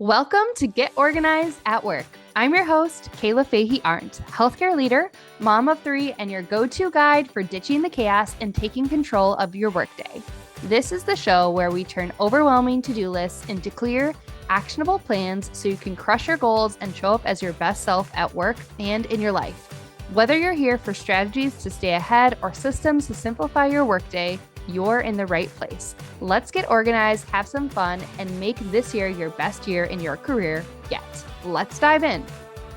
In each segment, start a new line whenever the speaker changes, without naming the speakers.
Welcome to Get Organized at Work. I'm your host, Kayla Fahey-Ahrndt, healthcare leader, mom of three, and your go-to guide for ditching the chaos and taking control of your workday. This is the show where we turn overwhelming to-do lists into clear, actionable plans so you can crush your goals and show up as your best self at work and in your life. Whether you're here for strategies to stay ahead or systems to simplify your workday, you're in the right place. Let's get organized, have some fun, and make this year your best year in your career yet. Let's dive in.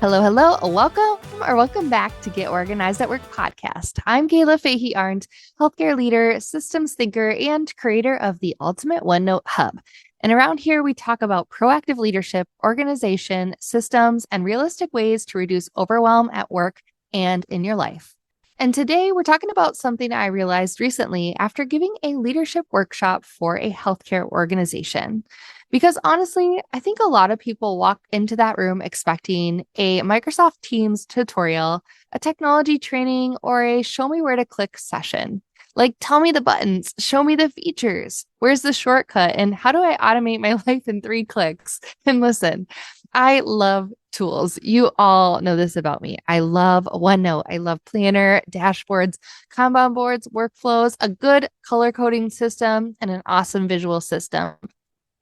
Hello. Welcome back to Get Organized at Work podcast. I'm Kayla Fahey-Ahrndt, healthcare leader, systems thinker, and creator of the Ultimate OneNote Hub. And around here, we talk about proactive leadership, organization, systems, and realistic ways to reduce overwhelm at work and in your life. And today we're talking about something I realized recently after giving a leadership workshop for a healthcare organization. Because honestly, I think a lot of people walk into that room expecting a Microsoft Teams tutorial, a technology training, or a show me where to click session. Like, tell me the buttons, show me the features, where's the shortcut, and how do I automate my life in 3 clicks? And listen, I love tools. You all know this about me. I love OneNote. I love Planner, dashboards, Kanban boards, workflows, a good color coding system, and an awesome visual system.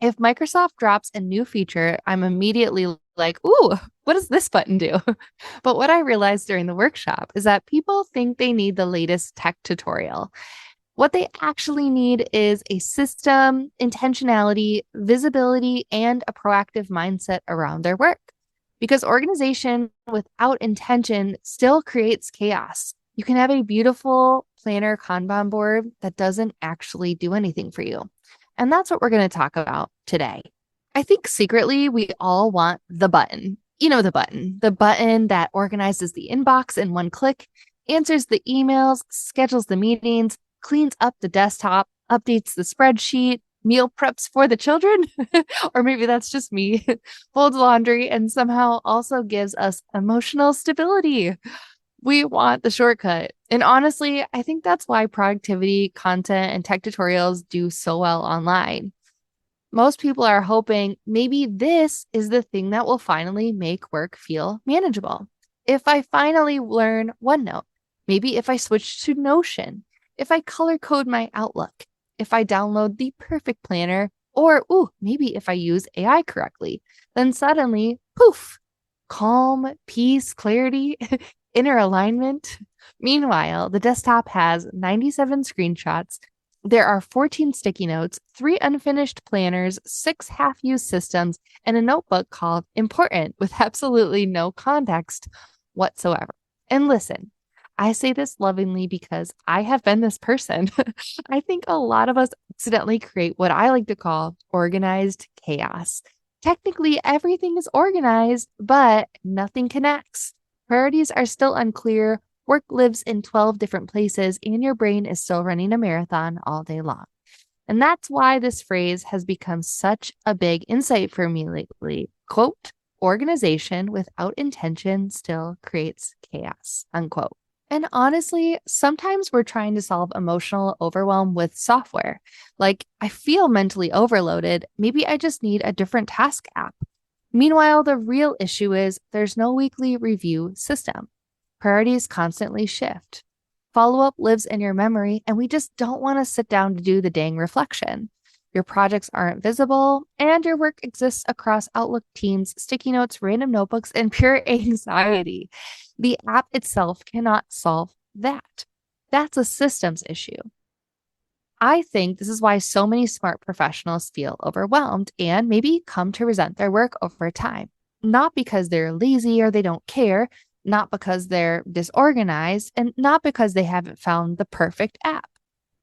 If Microsoft drops a new feature, I'm immediately like, ooh, what does this button do? But what I realized during the workshop is that people think they need the latest tech tutorial. What they actually need is a system, intentionality, visibility, and a proactive mindset around their work. Because organization without intention still creates chaos. You can have a beautiful planner Kanban board that doesn't actually do anything for you. And that's what we're going to talk about today. I think secretly we all want the button. You know, the button that organizes the inbox in one click, answers the emails, schedules the meetings, cleans up the desktop, updates the spreadsheet, meal preps for the children, or maybe that's just me, folds laundry, and somehow also gives us emotional stability. We want the shortcut. And honestly, I think that's why productivity, content, and tech tutorials do so well online. Most people are hoping maybe this is the thing that will finally make work feel manageable. If I finally learn OneNote, maybe if I switch to Notion, if I color code my Outlook, if I download the perfect planner, or maybe if I use AI correctly, then suddenly, poof, calm, peace, clarity, inner alignment. Meanwhile, the desktop has 97 screenshots. There are 14 sticky notes, 3 unfinished planners, 6 half-used systems, and a notebook called Important with absolutely no context whatsoever. And listen, I say this lovingly because I have been this person. I think a lot of us accidentally create what I like to call organized chaos. Technically, everything is organized, but nothing connects. Priorities are still unclear. Work lives in 12 different places, and your brain is still running a marathon all day long. And that's why this phrase has become such a big insight for me lately. Quote, organization without intention still creates chaos, unquote. And honestly, sometimes we're trying to solve emotional overwhelm with software. Like, I feel mentally overloaded. Maybe I just need a different task app. Meanwhile, the real issue is there's no weekly review system. Priorities constantly shift. Follow-up lives in your memory, and we just don't want to sit down to do the dang reflection. Your projects aren't visible, and your work exists across Outlook, Teams, sticky notes, random notebooks, and pure anxiety. The app itself cannot solve that. That's a systems issue. I think this is why so many smart professionals feel overwhelmed and maybe come to resent their work over time. Not because they're lazy or they don't care, not because they're disorganized, and not because they haven't found the perfect app,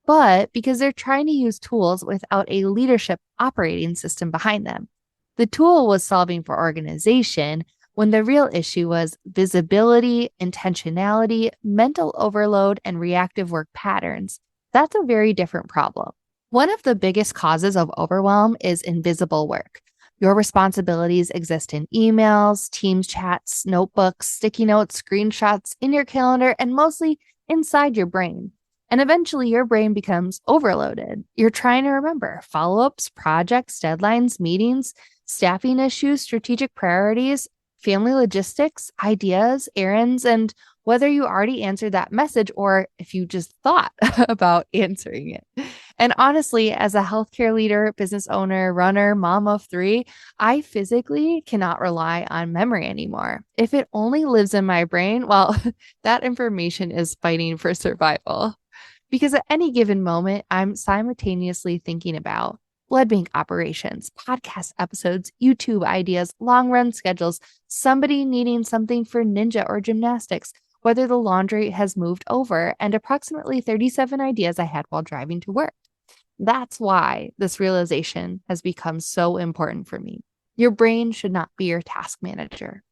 but because they're trying to use tools without a leadership operating system behind them. The tool was solving for organization when the real issue was visibility, intentionality, mental overload, and reactive work patterns. That's a very different problem. One of the biggest causes of overwhelm is invisible work. Your responsibilities exist in emails, Teams chats, notebooks, sticky notes, screenshots, in your calendar, and mostly inside your brain. And eventually your brain becomes overloaded. You're trying to remember follow-ups, projects, deadlines, meetings, staffing issues, strategic priorities, family logistics, ideas, errands, and whether you already answered that message or if you just thought about answering it. And honestly, as a healthcare leader, business owner, runner, mom of three, I physically cannot rely on memory anymore. If it only lives in my brain, well, that information is fighting for survival. Because at any given moment, I'm simultaneously thinking about blood bank operations, podcast episodes, YouTube ideas, long run schedules, somebody needing something for ninja or gymnastics, whether the laundry has moved over, and approximately 37 ideas I had while driving to work. That's why this realization has become so important for me. Your brain should not be your task manager.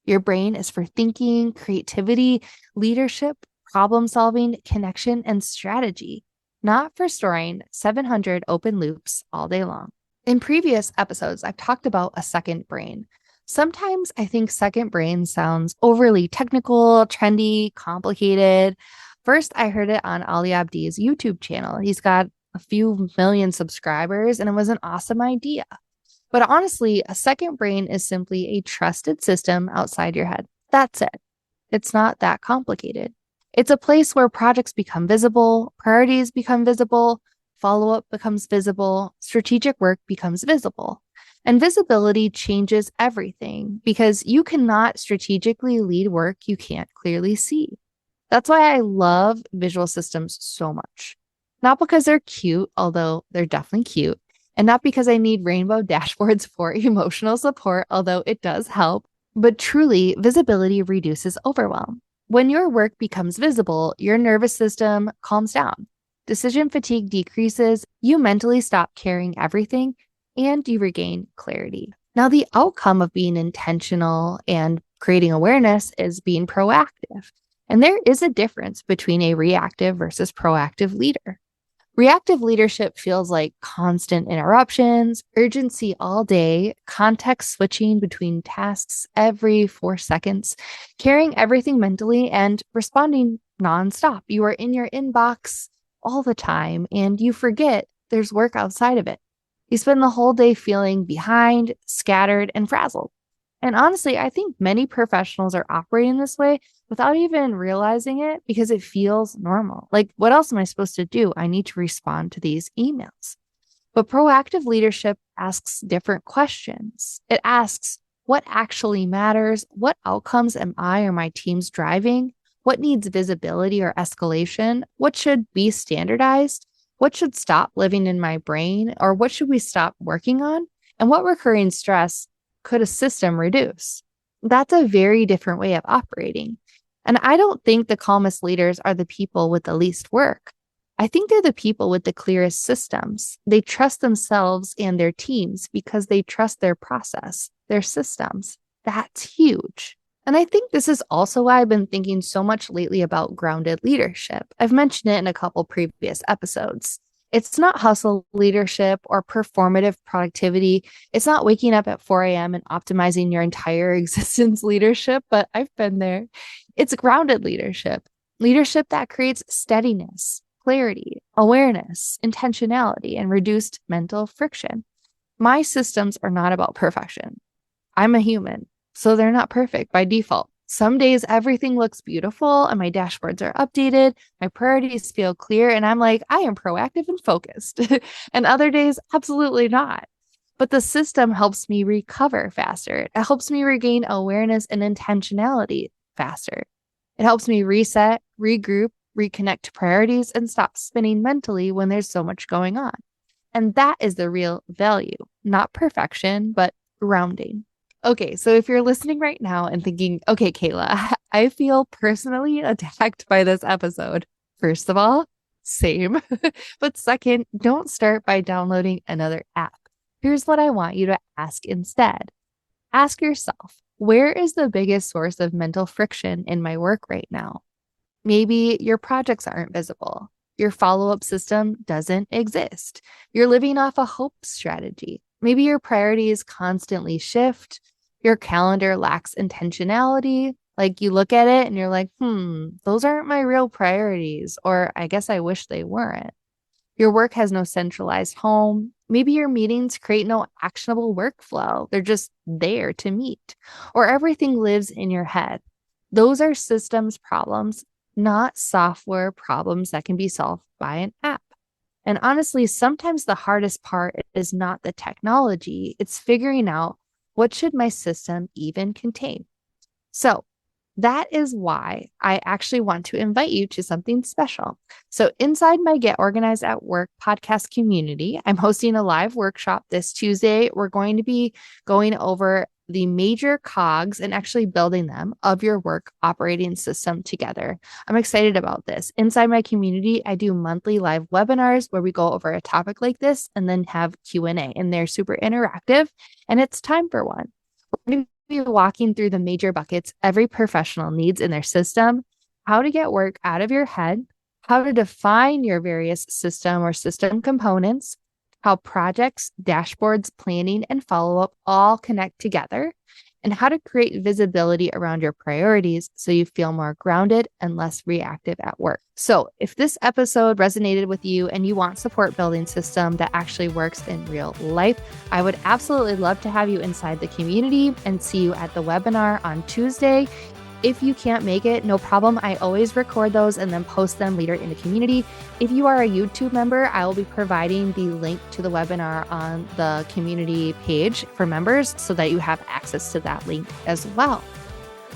Your brain is for thinking, creativity, leadership, problem solving, connection, and strategy, not for storing 700 open loops all day long. In previous episodes, I've talked about a second brain. Sometimes I think second brain sounds overly technical, trendy, complicated. First, I heard it on Ali Abdi's YouTube channel. He's got a few million subscribers, and it was an awesome idea. But honestly, a second brain is simply a trusted system outside your head. That's it. It's not that complicated. It's a place where projects become visible, priorities become visible, follow-up becomes visible, strategic work becomes visible. And visibility changes everything because you cannot strategically lead work you can't clearly see. That's why I love visual systems so much. Not because they're cute, although they're definitely cute, and not because I need rainbow dashboards for emotional support, although it does help, but truly, visibility reduces overwhelm. When your work becomes visible, your nervous system calms down. Decision fatigue decreases, you mentally stop carrying everything, and you regain clarity. Now, the outcome of being intentional and creating awareness is being proactive. And there is a difference between a reactive versus proactive leader. Reactive leadership feels like constant interruptions, urgency all day, context switching between tasks every 4 seconds, carrying everything mentally and responding nonstop. You are in your inbox all the time and you forget there's work outside of it. You spend the whole day feeling behind, scattered, and frazzled. And honestly, I think many professionals are operating this way without even realizing it because it feels normal. Like, what else am I supposed to do? I need to respond to these emails. But proactive leadership asks different questions. It asks, what actually matters? What outcomes am I or my teams driving? What needs visibility or escalation? What should be standardized? What should stop living in my brain? Or what should we stop working on? And what recurring stress could a system reduce? That's a very different way of operating. And I don't think the calmest leaders are the people with the least work. I think they're the people with the clearest systems. They trust themselves and their teams because they trust their process, their systems. That's huge. And I think this is also why I've been thinking so much lately about grounded leadership. I've mentioned it in a couple previous episodes. It's not hustle leadership or performative productivity. It's not waking up at 4 a.m. and optimizing your entire existence leadership, but I've been there. It's grounded leadership, leadership that creates steadiness, clarity, awareness, intentionality, and reduced mental friction. My systems are not about perfection. I'm a human, so they're not perfect by default. Some days everything looks beautiful and my dashboards are updated, my priorities feel clear, and I'm like, I am proactive and focused. And other days, absolutely not. But the system helps me recover faster. It helps me regain awareness and intentionality faster. It helps me reset, regroup, reconnect to priorities, and stop spinning mentally when there's so much going on. And that is the real value, not perfection, but grounding. Okay, so if you're listening right now and thinking, okay, Kayla, I feel personally attacked by this episode. First of all, same. But second, don't start by downloading another app. Here's what I want you to ask instead. Ask yourself, where is the biggest source of mental friction in my work right now? Maybe your projects aren't visible. Your follow-up system doesn't exist. You're living off a hope strategy. Maybe your priorities constantly shift. Your calendar lacks intentionality. Like you look at it and you're like, those aren't my real priorities. Or I guess I wish they weren't. Your work has no centralized home. Maybe your meetings create no actionable workflow. They're just there to meet, or everything lives in your head. Those are systems problems, not software problems that can be solved by an app. And honestly, sometimes the hardest part is not the technology, it's figuring out what should my system even contain. So that is why I actually want to invite you to something special. So inside my Get Organized at Work podcast community, I'm hosting a live workshop this Tuesday. We're going to be going over the major cogs and actually building them of your work operating system together. I'm excited about this. Inside my community, I do monthly live webinars where we go over a topic like this and then have Q&A, and they're super interactive, and it's time for one. We're going to be walking through the major buckets every professional needs in their system, how to get work out of your head, how to define your various system or system components, how projects, dashboards, planning, and follow-up all connect together, and how to create visibility around your priorities so you feel more grounded and less reactive at work. So if this episode resonated with you and you want support building system that actually works in real life, I would absolutely love to have you inside the community and see you at the webinar on Tuesday. If you can't make it, no problem. I always record those and then post them later in the community. If you are a YouTube member, I will be providing the link to the webinar on the community page for members so that you have access to that link as well.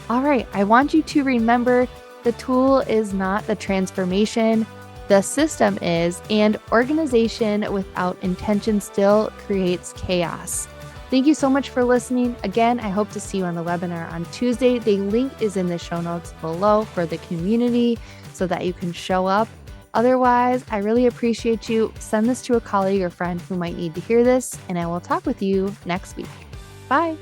All right, I want you to remember the tool is not the transformation, the system is, and organization without intention still creates chaos. Thank you so much for listening. Again, I hope to see you on the webinar on Tuesday. The link is in the show notes below for the community so that you can show up. Otherwise, I really appreciate you. Send this to a colleague or friend who might need to hear this, and I will talk with you next week. Bye.